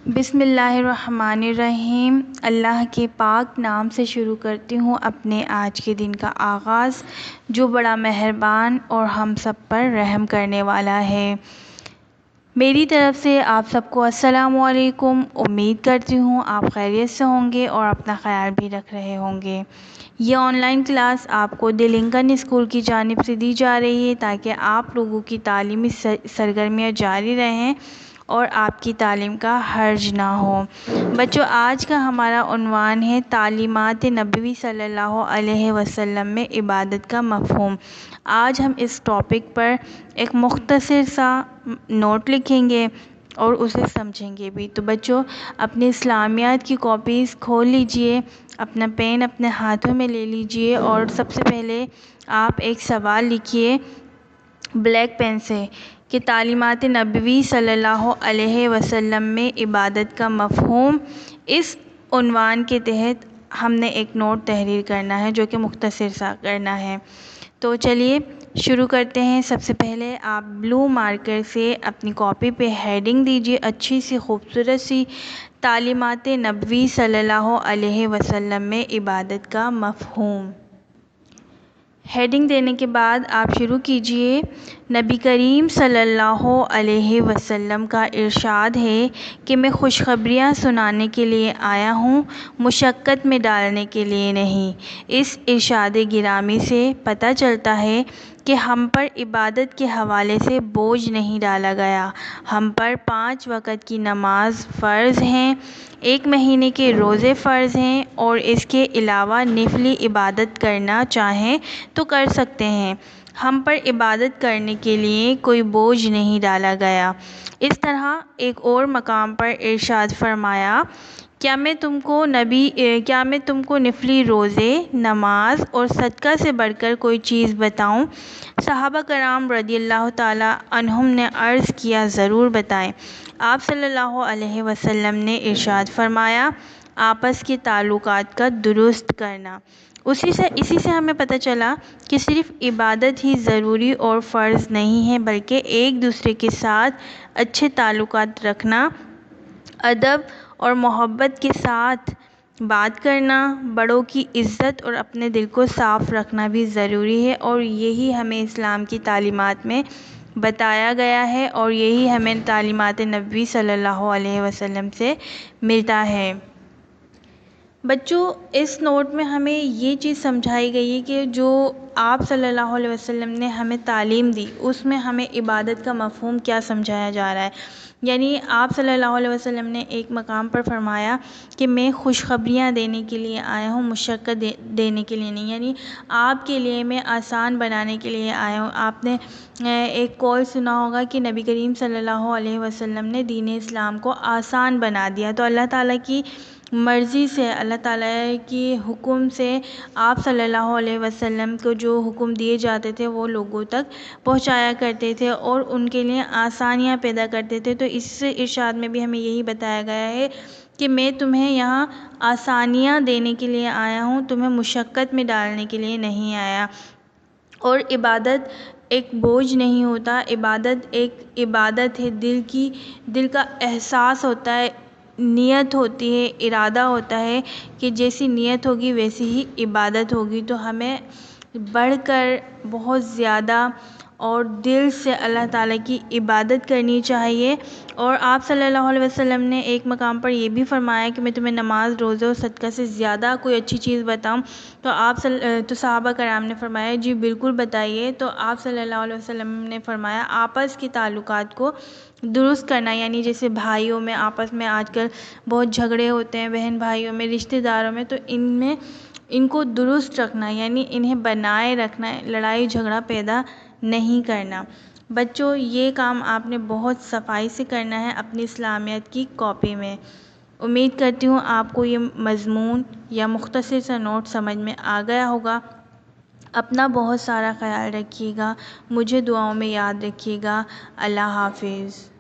بسم اللہ الرحمن الرحیم۔ اللہ کے پاک نام سے شروع کرتی ہوں اپنے آج کے دن کا آغاز، جو بڑا مہربان اور ہم سب پر رحم کرنے والا ہے۔ میری طرف سے آپ سب کو السلام علیکم۔ امید کرتی ہوں آپ خیریت سے ہوں گے اور اپنا خیال بھی رکھ رہے ہوں گے۔ یہ آن لائن کلاس آپ کو دی لنکن اسکول کی جانب سے دی جا رہی ہے تاکہ آپ لوگوں کی تعلیمی سرگرمیاں جاری رہیں اور آپ کی تعلیم کا حرج نہ ہو۔ بچوں، آج کا ہمارا عنوان ہے تعلیمات نبوی صلی اللہ علیہ وسلم میں عبادت کا مفہوم۔ آج ہم اس ٹاپک پر ایک مختصر سا نوٹ لکھیں گے اور اسے سمجھیں گے بھی۔ تو بچوں، اپنی اسلامیات کی کاپیز کھول لیجئے، اپنا پین اپنے ہاتھوں میں لے لیجئے اور سب سے پہلے آپ ایک سوال لکھیے بلیک پین سے کہ تعلیمات نبوی صلی اللہ علیہ وسلم میں عبادت کا مفہوم۔ اس عنوان کے تحت ہم نے ایک نوٹ تحریر کرنا ہے جو کہ مختصر سا کرنا ہے۔ تو چلیے شروع کرتے ہیں۔ سب سے پہلے آپ بلو مارکر سے اپنی کاپی پہ ہیڈنگ دیجیے اچھی سی خوبصورت سی، تعلیمات نبوی صلی اللہ علیہ وسلم میں عبادت کا مفہوم۔ ہیڈنگ دینے کے بعد آپ شروع کیجئے۔ نبی کریم صلی اللہ علیہ وسلم کا ارشاد ہے کہ میں خوشخبریاں سنانے کے لیے آیا ہوں، مشقت میں ڈالنے کے لیے نہیں۔ اس ارشاد گرامی سے پتہ چلتا ہے کہ ہم پر عبادت کے حوالے سے بوجھ نہیں ڈالا گیا۔ ہم پر 5 وقت کی نماز فرض ہیں، 1 مہینے کے روزے فرض ہیں اور اس کے علاوہ نفلی عبادت کرنا چاہیں تو کر سکتے ہیں۔ ہم پر عبادت کرنے کے لیے کوئی بوجھ نہیں ڈالا گیا۔ اس طرح ایک اور مقام پر ارشاد فرمایا، کیا میں تم کو نفلی روزے، نماز اور صدقہ سے بڑھ کر کوئی چیز بتاؤں؟ صحابہ کرام رضی اللہ تعالیٰ عنہم نے عرض کیا، ضرور بتائیں۔ آپ صلی اللہ علیہ وسلم نے ارشاد فرمایا، آپس کے تعلقات کا درست کرنا۔ اسی سے ہمیں پتہ چلا کہ صرف عبادت ہی ضروری اور فرض نہیں ہے بلکہ ایک دوسرے کے ساتھ اچھے تعلقات رکھنا، ادب اور محبت کے ساتھ بات کرنا، بڑوں کی عزت اور اپنے دل کو صاف رکھنا بھی ضروری ہے، اور یہی ہمیں اسلام کی تعلیمات میں بتایا گیا ہے اور یہی ہمیں تعلیمات نبوی صلی اللہ علیہ وسلم سے ملتا ہے۔ بچوں، اس نوٹ میں ہمیں یہ چیز سمجھائی گئی ہے کہ جو آپ صلی اللہ علیہ وسلم نے ہمیں تعلیم دی، اس میں ہمیں عبادت کا مفہوم کیا سمجھایا جا رہا ہے۔ یعنی آپ صلی اللہ علیہ وسلم نے ایک مقام پر فرمایا کہ میں خوشخبریاں دینے کے لیے آیا ہوں، مشقت دینے کے لیے نہیں۔ یعنی آپ کے لیے میں آسان بنانے کے لیے آیا ہوں۔ آپ نے ایک قول سنا ہوگا کہ نبی کریم صلی اللہ علیہ وسلم نے دین اسلام کو آسان بنا دیا۔ تو اللہ تعالیٰ کی مرضی سے، اللہ تعالیٰ کی حکم سے آپ صلی اللہ علیہ وسلم کو جو حکم دیے جاتے تھے وہ لوگوں تک پہنچایا کرتے تھے اور ان کے لیے آسانیاں پیدا کرتے تھے۔ تو اس ارشاد میں بھی ہمیں یہی بتایا گیا ہے کہ میں تمہیں یہاں آسانیاں دینے کے لیے آیا ہوں، تمہیں مشقت میں ڈالنے کے لیے نہیں آیا۔ اور عبادت ایک بوجھ نہیں ہوتا، عبادت ایک عبادت ہے، دل کا احساس ہوتا ہے، نیت ہوتی ہے، ارادہ ہوتا ہے کہ جیسی نیت ہوگی ویسی ہی عبادت ہوگی۔ تو ہمیں بڑھ کر بہت زیادہ اور دل سے اللہ تعالیٰ کی عبادت کرنی چاہیے۔ اور آپ صلی اللہ علیہ وسلم نے ایک مقام پر یہ بھی فرمایا کہ میں تمہیں نماز، روزے اور صدقہ سے زیادہ کوئی اچھی چیز بتاؤں؟ تو صحابہ کرام نے فرمایا، جی بالکل بتائیے۔ تو آپ صلی اللہ علیہ وسلم نے فرمایا، آپس کے تعلقات کو درست کرنا۔ یعنی جیسے بھائیوں میں آپس میں آج کل بہت جھگڑے ہوتے ہیں، بہن بھائیوں میں، رشتہ داروں میں، تو ان کو درست رکھنا، یعنی انہیں بنائے رکھنا، لڑائی جھگڑا پیدا نہیں کرنا۔ بچوں، یہ کام آپ نے بہت صفائی سے کرنا ہے اپنی اسلامیات کی کاپی میں۔ امید کرتی ہوں آپ کو یہ مضمون یا مختصر سا نوٹ سمجھ میں آ گیا ہوگا۔ اپنا بہت سارا خیال رکھیے گا، مجھے دعاؤں میں یاد رکھیے گا۔ اللہ حافظ۔